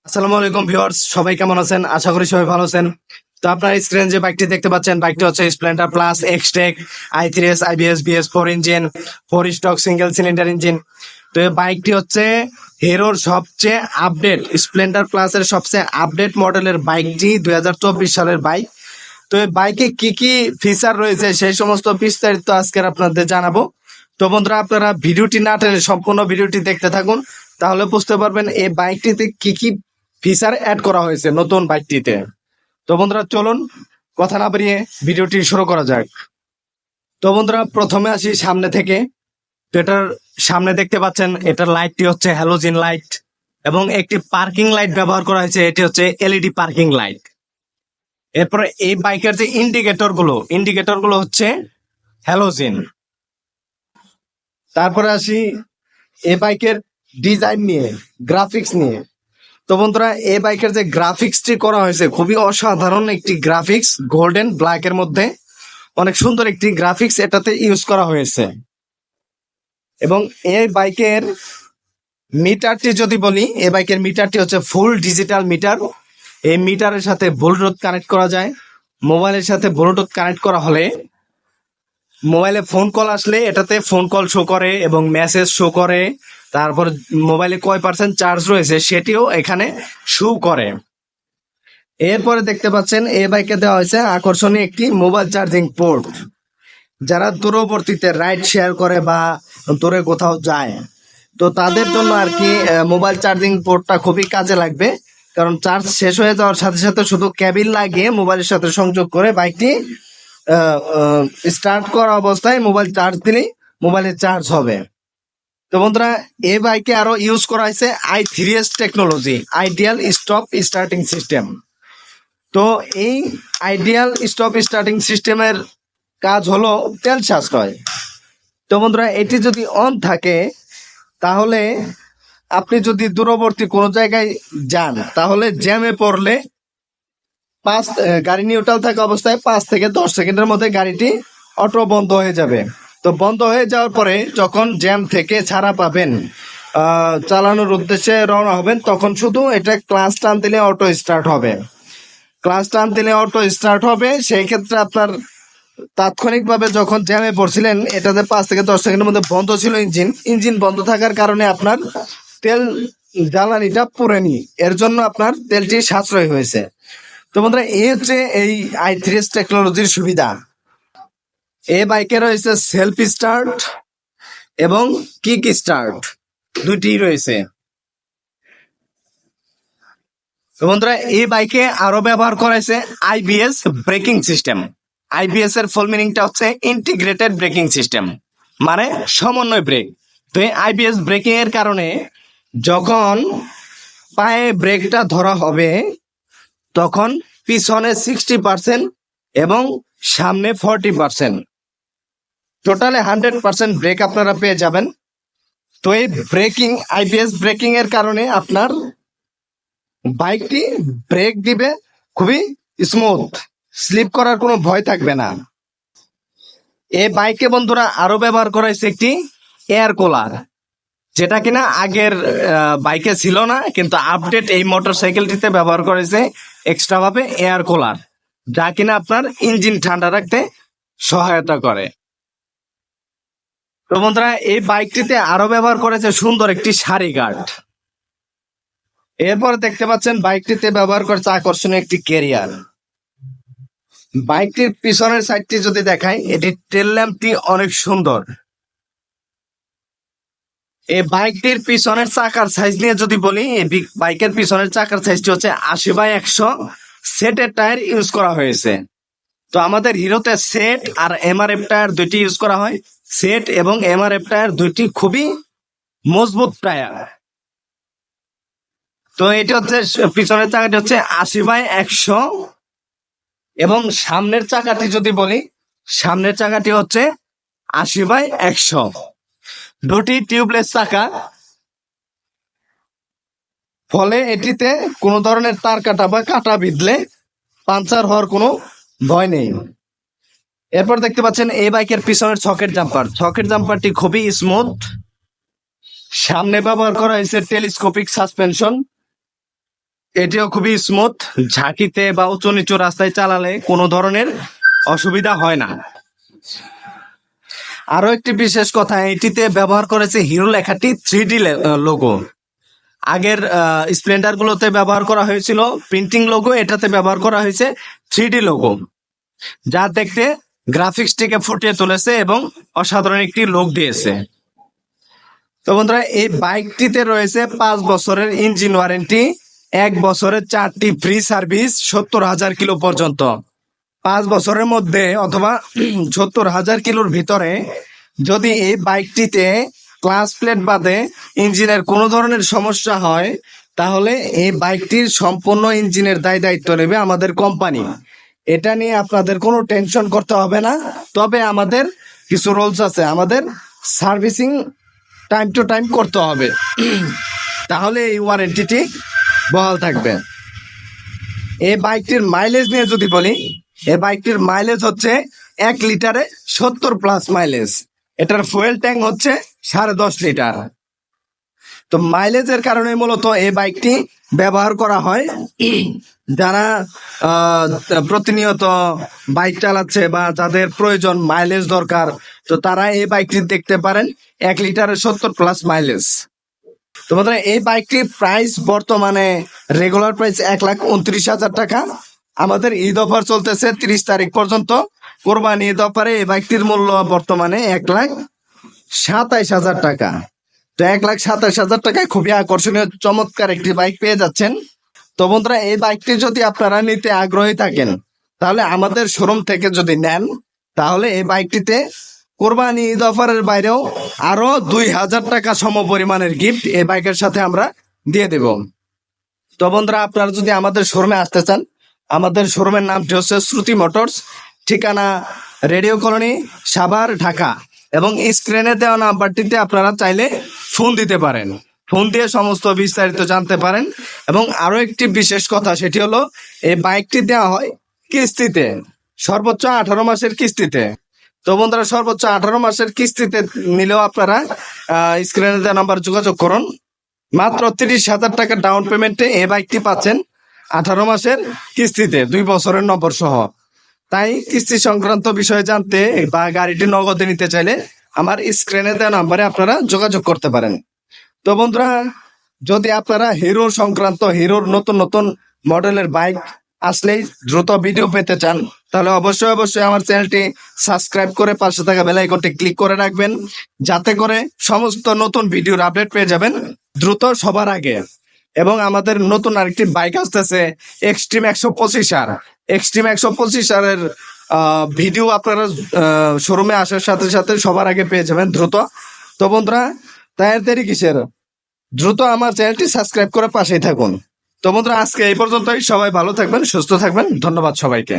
আসসালামু আলাইকুম ভিউয়ার্স, সবাই কেমন আছেন? আশা করি সবাই ভালো আছেন। তো আপনার স্ক্রিনে যে বাইকটি দেখতে পাচ্ছেন, বাইকটি হচ্ছে Splendor plus Xtec i3s IBS BS4 engine, 4 stock single cylinder engine. তো এই বাইকটি হচ্ছে হিরোর সবচেয়ে আপডেট, স্প্লেন্ডার প্লাসের সবচেয়ে আপডেট মডেলের বাইকটি, 2024 সালের বাইক। তো এই বাইকে কি কি ফিচার রয়েছে সেই সমস্ত বিস্তারিত আজকের আপনাদের জানাবো। তো বন্ধুরা, আপনারা ভিডিওটি না টেনে সম্পূর্ণ ভিডিওটি দেখতে থাকুন, তাহলে বুঝতে পারবেন এই বাইকটিতে কি কি ফিচার অ্যাড করা হয়েছে নতুন বাইকটিতে। তো বন্ধুরা, চলুন কথা না বাড়িয়ে ভিডিওটি শুরু করা যাক। তো বন্ধুরা, প্রথমে আসি সামনে থেকে। তো এটার সামনে দেখতে পাচ্ছেন, এটার লাইটটি হচ্ছে হ্যালোজিন লাইট এবং একটি পার্কিং লাইট ব্যবহার করা হয়েছে, এটি হচ্ছে এলইডি পার্কিং লাইট। এরপরে এই বাইকের যে ইন্ডিকেটর গুলো হচ্ছে হ্যালোজিন। তারপরে আসি এই বাইকের ডিজাইন নিয়ে, গ্রাফিক্স নিয়ে। তো বন্ধুরা, এই বাইকের যে গ্রাফিক্সটি করা হয়েছে খুবই অসাধারণ একটি গ্রাফিক্স, গোল্ডেন ব্ল্যাকের মধ্যে অনেক সুন্দর একটি গ্রাফিক্স এটাতে ইউজ করা হয়েছে। এবং এই বাইকের মিটারটি যদি বলি, এই বাইকের মিটারটি হচ্ছে ফুল ডিজিটাল মিটার। এই মিটারের সাথে ব্লুটুথ কানেক্ট করা যায়। মোবাইলের সাথে ব্লুটুথ কানেক্ট করা হলে মোবাইলে ফোন কল আসলে এটাতে ফোন কল শো করে এবং মেসেজ শো করে। তারপর মোবাইলে কয় পার্সেন্ট চার্জ রয়েছে সেটিও এখানে শো করে। এরপরে দেখতে পাচ্ছেন এই বাইকে দেওয়া হয়েছে আকর্ষণীয় একটি মোবাইল চার্জিং পোর্ট। যারা দূরবর্তীতে রাইড শেয়ার করে বা দূরে কোথাও যায়, তো তাদের জন্য আর কি মোবাইল চার্জিং পোর্টটা খুবই কাজে লাগবে। কারণ চার্জ শেষ হয়ে যাওয়ার সাথে সাথে শুধু কেবিল লাগিয়ে মোবাইলের সাথে সংযোগ করে বাইকটি স্টার্ট করা অবস্থায় মোবাইল চার্জ দিলেই মোবাইলে চার্জ হবে। তো বন্ধুরা, এই বাইকে আরো ইউজ করা হয়েছে i3s technology, ideal stop starting system. তো এই আইডিয়াল স্টপ স্টার্টিং সিস্টেমের কাজ হলো তেল সাশ্রয়। তো বন্ধুরা, এটি যদি অন থাকে তাহলে আপনি যদি দূরবর্তী কোনো জায়গায় যান, তাহলে জ্যামে পড়লে গাড়ি নিউট্রাল থাকা অবস্থায় 5 থেকে 10 সেকেন্ডের মধ্যে গাড়িটি অটো বন্ধ হয়ে যাবে। তো বন্ধ হয়ে যাওয়ার পরে যখন জ্যাম থেকে ছাড়া পাবেন, চালানোর উদ্দেশ্যে রওনা হবেন, তখন শুধু এটা ক্লাচ টান দিলে অটো স্টার্ট হবে। ক্লাচ টান দিলে অটো স্টার্ট হবে। সেই ক্ষেত্রে আপনার তাৎক্ষণিকভাবে যখন জ্যামে পড়ছিলেন, এটাতে 5 থেকে 10 সেকেন্ডের মধ্যে বন্ধ ছিল ইঞ্জিন বন্ধ থাকার কারণে আপনার তেল জ্বালানিটা পুড়েনি, এর জন্য আপনার তেলটি সাশ্রয় হয়েছে। তো বন্ধুরা, এই হচ্ছে এই i3s টেকনোলজির সুবিধা। এই বাইকে রয়েছে সেলফ স্টার্ট এবং কিক স্টার্ট, দুটি রয়েছে। তো বন্ধুরা, এই বাইকে আরো ব্যবহার করা হয়েছে আইবিএস ব্রেকিং সিস্টেম। আইবিএস এর ফুল মিনিংটা হচ্ছে ইন্টিগ্রেটেড ব্রেকিং সিস্টেম, মানে সমন্বয় ব্রেক। তো এই আইবিএস ব্রেকিং এর কারণে যখন পায়ে ব্রেকটা ধরা হবে, তখন পিছনে 60% এবং সামনে 40%, টোটালে 100% ব্রেক আপনারা পেয়ে যাবেন। তো এই ব্রেকিং, আইবিএস ব্রেকিং এর কারণে আপনার বাইকটি ব্রেক দিবে খুবই স্মুথ, স্লিপ করার কোনো ভয় থাকবে না। এই বাইকে বন্ধুরা আরো ব্যবহার করা হয়েছে একটি এয়ার কুলার, যেটা কিনা আগের বাইকে ছিল না, কিন্তু আপডেট এই মোটরসাইকেলটিতে ব্যবহার করেছে এক্সট্রা ভাবে এয়ার কুলার, যা কিনা আপনার ইঞ্জিন ঠান্ডা রাখতে সহায়তা করে। তো বন্ধুরা, এই বাইকটিতে আরো ব্যবহার করেছে সুন্দর একটি সারি গার্ড। এরপর দেখতে পাচ্ছেন বাইকটিতে ব্যবহার করেছে আকর্ষণীয় একটি ক্যারিয়ার। বাইকটির পিছনের সাইডটি যদি দেখাই, এটি টেল ল্যাম্পটি অনেক সুন্দর। এই বাইকটির পিছনের চাকার সাইজ নিয়ে যদি বলি, এই বাইকের পিছনের চাকার সাইজটি হচ্ছে 80/100 সেটের টায়ার ইউজ করা হয়েছে। তো আমাদের হিরোতে সেট আর এমআরএফ টায়ার দুইটি ইউজ করা হয়। সেট এবং এমআরএফ টায়ার দুইটি খুবই মজবুত টায়ার। তো এটি হচ্ছে পিছনের চাকাটি হচ্ছে 80/100 এবং সামনের চাকাটি যদি বলি, সামনের চাকাটি হচ্ছে 80/100। দুটি টিউবলেস চাকা, ফলে এটিতে কোনো ধরনের তার কাটা বা কাটা বিঁধলে পাঞ্চার হওয়ার কোনো ভয় নেই। এরপর দেখতে পাচ্ছেন এই বাইকের পিছনের ছকের জাম্পারটি খুবই স্মুথ। সামনে ব্যবহার করা হয়েছে টেলিস্কোপিক সাসপেনশন। এটিও খুবই স্মুথ, ঝাঁকিতে বা উঁচু নিচু রাস্তায় চালালে কোনো ধরনের অসুবিধা হয় না। আরো একটি বিশেষ কথা, এটিতে ব্যবহার করেছে হিরো লেখাটি 3D লোগো। আগের স্প্লেন্ডার গুলোতে ব্যবহার করা হয়েছিল প্রিন্টিং লোগো, এটাতে ব্যবহার করা হয়েছে 3D লোগো, যা দেখতে গ্রাফিক্সটিকে ফুটিয়ে তুলেছে এবং অসাধারণ একটি লুক দিয়েছে। তো বন্ধুরা, এই বাইকটিতে রয়েছে 5 বছরের ইঞ্জিন ওয়ারেন্টি, 1 বছরের 4টি ফ্রি সার্ভিস, 70,000 কিলো পর্যন্ত। 5 বছরের মধ্যে অথবা 70,000 কিলোর ভিতরে যদি এই বাইকটিতে ক্লাচ প্লেট বাদে ইঞ্জিনের কোনো ধরনের সমস্যা হয়, তাহলে এই বাইকটির সম্পূর্ণ ইঞ্জিনের দায় দায়িত্ব নেবে আমাদের কোম্পানি। এটা নিয়ে আপনাদের কোনো টেনশন করতে হবে না। তবে আমাদের কিছু রুলস আছে, আমাদের সার্ভিসিং টাইম টু টাইম করতে হবে, তাহলে এই ওয়ারেন্টিটি বহাল থাকবে। এই বাইকটির মাইলেজ নিয়ে যদি বলি, এই বাইকটির মাইলেজ হচ্ছে 1 লিটারে 70+ মাইলেজ। এটার ফুয়েল ট্যাঙ্ক হচ্ছে 10.5 লিটার। তো মাইলেজের কারণে মূলত এই বাইকটি ব্যবহার করা হয়। যারা প্রতিনিয়ত বাইক চালাচ্ছে বা যাদের প্রয়োজন মাইলেজ দরকার, তো তারা এই বাইকটি দেখতে পারেন, 1 লিটারে 70+ মাইলেজ। তো বন্ধুরা, এই বাইকটির প্রাইস বর্তমানে রেগুলার প্রাইস 1,29,000 টাকা। আমাদের ঈদ অফার চলতেছে 30 তারিখ পর্যন্ত। কোরবানি ঈদ অফারে এই বাইকটির মূল্য বর্তমানে 1,27,000 টাকা। তো 1,27,000 টাকায় খুবই আকর্ষণীয় চমৎকার একটি বাইক পেয়ে যাচ্ছেন। তো বন্ধুরা, এই বাইকটি যদি আপনারা নিতে আগ্রহী থাকেন, তাহলে আমাদের শোরুম থেকে যদি নেন, তাহলে এই বাইকটিতে কোরবানি ঈদ অফারের বাইরেও আরো 2,000 টাকা সম পরিমাণের গিফট এই বাইকের সাথে আমরা দিয়ে দেব। তো বন্ধুরা, আপনারা যদি আমাদের শোরুমে আসতে চান, আমাদের শোরুমের নামটি হচ্ছে শ্রুতি মোটরস, ঠিকানা রেডিও কলোনি, সাভার, ঢাকা। এবং স্ক্রিনে দেওয়া নাম্বারটিতে আপনারা চাইলে ফোন দিতে পারেন, ফোন দিয়ে সমস্ত বিস্তারিত জানতে পারেন। এবং আরো একটি বিশেষ কথা, সেটি হলো এই বাইকটি দেওয়া হয় কিস্তিতে, সর্বোচ্চ 18 মাসের কিস্তিতে। তো বন্ধুরা, সর্বোচ্চ 18 মাসের কিস্তিতে নিলেও আপনারা স্ক্রিনে দেওয়া নাম্বার যোগাযোগ করুন। মাত্র 30,000 টাকা ডাউন পেমেন্টে এই বাইকটি পাচ্ছেন 18 মাসের কিস্তিতে, 2 বছরের নম্বর সহ। তাই কিস্তি সংক্রান্ত বিষয়ে জানতে বা গাড়িটি নগদে নিতে চাইলে আমার স্ক্রিনে দেওয়া নাম্বারে আপনারা যোগাযোগ করতে পারেন। তো বন্ধুরা, যদি আপনারা হিরো সংক্রান্ত, হিরোর নতুন নতুন মডেলের বাইক আসলেই দ্রুত ভিডিও পেতে চান, তাহলে অবশ্যই আমার চ্যানেলটি সাবস্ক্রাইব করে পাশে থাকা বেল আইকনটি ক্লিক করে রাখবেন, যাতে করে সমস্ত নতুন ভিডিওর আপডেট পেয়ে যাবেন দ্রুত সবার আগে। এবং আমাদের নতুন আরেকটি বাইক আসতেছে, এক্সট্রিম 125R। এক্সট্রিম 125R এর ভিডিও আপনারা শোরুমে আসার সাথে সাথে সবার আগে পেয়ে যাবেন দ্রুত। তো বন্ধুরা, তাই আর দেরি কিসের, দ্রুত আমার চ্যানেলটি সাবস্ক্রাইব করে পাশেই থাকুন। তো বন্ধুরা, আজকে এই পর্যন্তই। সবাই ভালো থাকবেন, সুস্থ থাকবেন। ধন্যবাদ সবাইকে।